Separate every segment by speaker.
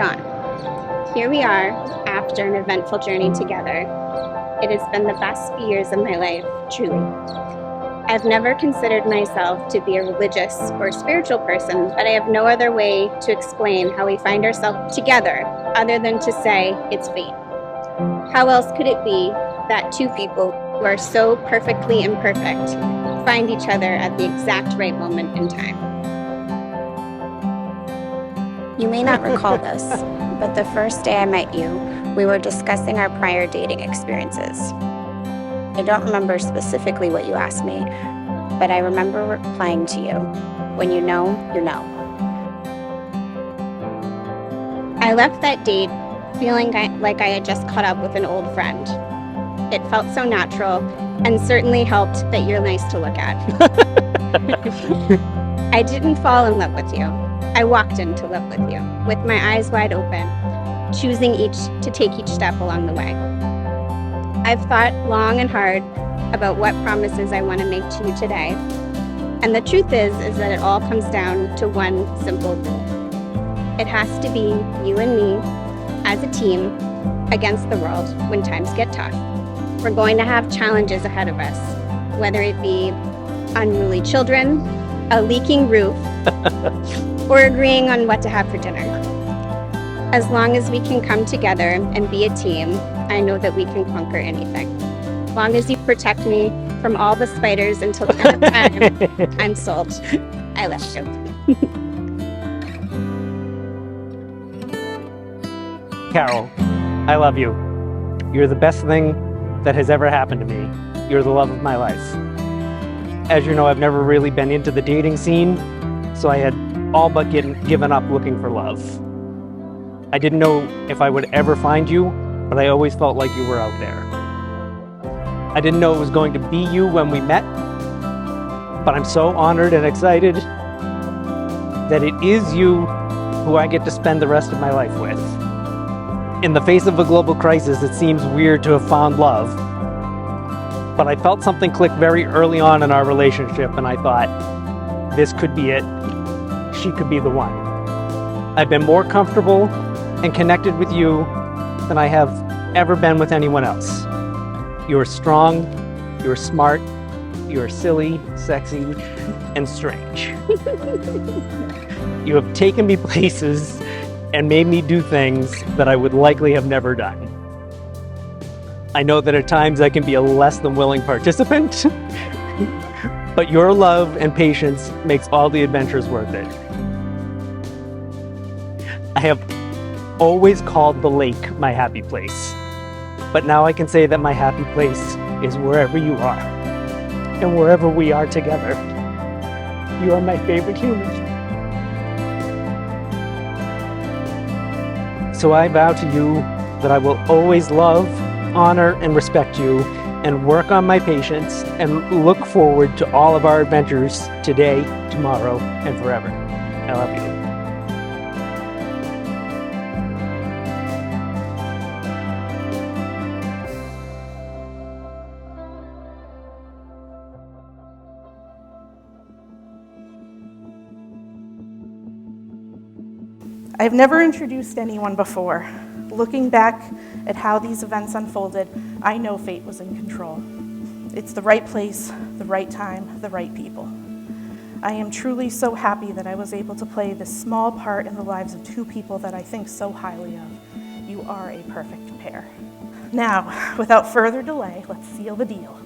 Speaker 1: on. Here we are after an eventful journey together. It has been the best few years of my life, truly. I've never considered myself to be a religious or spiritual person, but I have no other way to explain how we find ourselves together other than to say it's fate. How else could it be that two people who are so perfectly imperfect find each other at the exact right moment in time? You may not recall this, but the first day I met you, we were discussing our prior dating experiences. I don't remember specifically what you asked me, but I remember replying to you, when you know, you know. I left that date feeling like I had just caught up with an old friend. It felt so natural and certainly helped that you're nice to look at. I didn't fall in love with you. I walked into love with you, with my eyes wide open, choosing to take each step along the way. I've thought long and hard about what promises I want to make to you today. And the truth is that it all comes down to one simple rule. It has to be you and me as a team against the world when times get tough. We're going to have challenges ahead of us, whether it be unruly children, a leaking roof, or agreeing on what to have for dinner. As long as we can come together and be a team, I know that we can conquer anything. As long as you protect me from all the spiders until the end of time, I'm sold. I love you.
Speaker 2: Carol, I love you. You're the best thing that has ever happened to me. You're the love of my life. As you know, I've never really been into the dating scene, so I had all but given up looking for love. I didn't know if I would ever find you, but I always felt like you were out there. I didn't know it was going to be you when we met, but I'm so honored and excited that it is you who I get to spend the rest of my life with. In the face of a global crisis, it seems weird to have found love, but I felt something click very early on in our relationship, and I thought, this could be it. She could be the one. I've been more comfortable and connected with you than I have ever been with anyone else. You're strong, you're smart, you're silly, sexy, and strange. You have taken me places and made me do things that I would likely have never done. I know that at times I can be a less than willing participant, but your love and patience makes all the adventures worth it. I have always called the lake my happy place, but now I can say that my happy place is wherever you are and wherever we are together. You are my favorite human. So I vow to you that I will always love, honor, and respect you, and work on my patience, and look forward to all of our adventures today, tomorrow, and forever. I love you.
Speaker 3: I've never introduced anyone before. Looking back at how these events unfolded, I know fate was in control. It's the right place, the right time, the right people. I am truly so happy that I was able to play this small part in the lives of two people that I think so highly of. You are a perfect pair. Now, without further delay, let's seal the deal.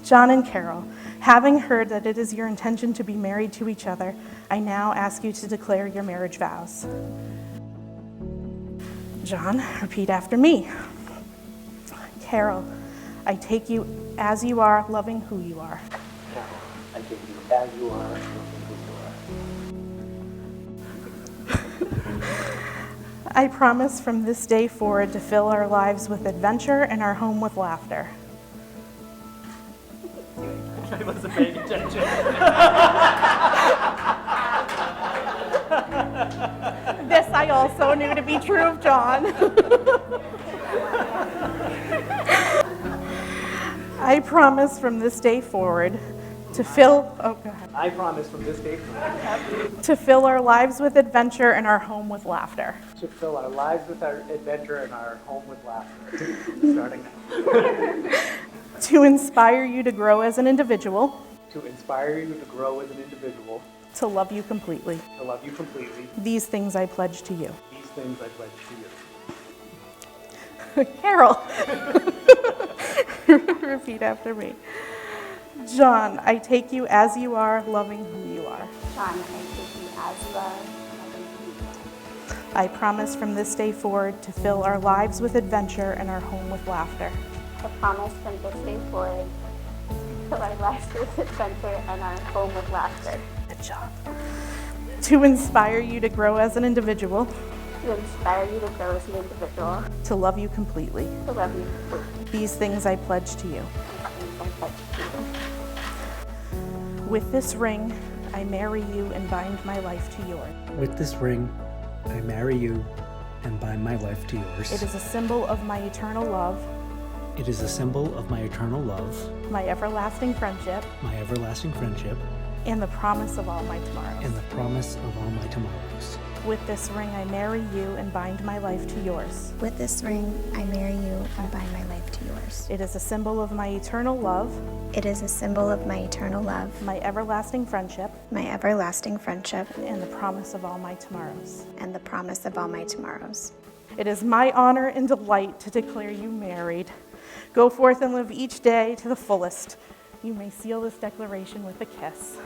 Speaker 3: John and Carol, having heard that it is your intention to be married to each other, I now ask you to declare your marriage vows. John, repeat after me. Carol, I take you as you are, loving who you are.
Speaker 2: Carol, I take you as you are, loving who you are.
Speaker 3: I promise from this day forward to fill our lives with adventure and our home with laughter.
Speaker 2: I wasn't paying attention.
Speaker 3: This I also knew to be true of John. I promise from this day forward to fill, oh, go ahead.
Speaker 2: I promise from this day forward
Speaker 3: To fill our lives with adventure and our home with laughter.
Speaker 2: to fill our lives with our adventure and our home with laughter. Starting now.
Speaker 3: To inspire you to grow as an individual.
Speaker 2: To inspire you to grow as an individual.
Speaker 3: To love you completely.
Speaker 2: To love you completely.
Speaker 3: These things I pledge to you.
Speaker 2: These things I pledge to you.
Speaker 3: Carol. Repeat after me. John, I take you as you are, loving who you are.
Speaker 1: John, I take you as you are, loving who you are.
Speaker 3: I promise from this day forward to fill our lives with adventure and our home with laughter.
Speaker 1: I promise from this day forward to fill our lives with adventure and our home with laughter.
Speaker 3: Good job. To inspire you to grow as an individual.
Speaker 1: To inspire you to grow as an individual.
Speaker 3: To love you completely.
Speaker 1: To love you completely.
Speaker 3: These things I pledge to you.
Speaker 1: These things I pledge to you.
Speaker 3: With this ring, I marry you and bind my life to yours.
Speaker 2: With this ring, I marry you and bind my life to yours.
Speaker 3: It is a symbol of my eternal love,
Speaker 2: It is a symbol of my eternal love,
Speaker 3: my everlasting friendship,
Speaker 2: my everlasting friendship,
Speaker 3: and the promise of all my tomorrows.
Speaker 2: and the promise of all my tomorrows.
Speaker 3: With this ring, I marry you and bind my life to yours.
Speaker 4: With this ring, I marry you and bind my life to yours.
Speaker 3: It is a symbol of my eternal love,
Speaker 4: It is a symbol of my eternal love,
Speaker 3: my everlasting friendship,
Speaker 4: my everlasting friendship,
Speaker 3: and the promise of all my tomorrows.
Speaker 4: and the promise of all my tomorrows.
Speaker 3: It is my honor and delight to declare you married. Go forth and live each day to the fullest. You may seal this declaration with a kiss.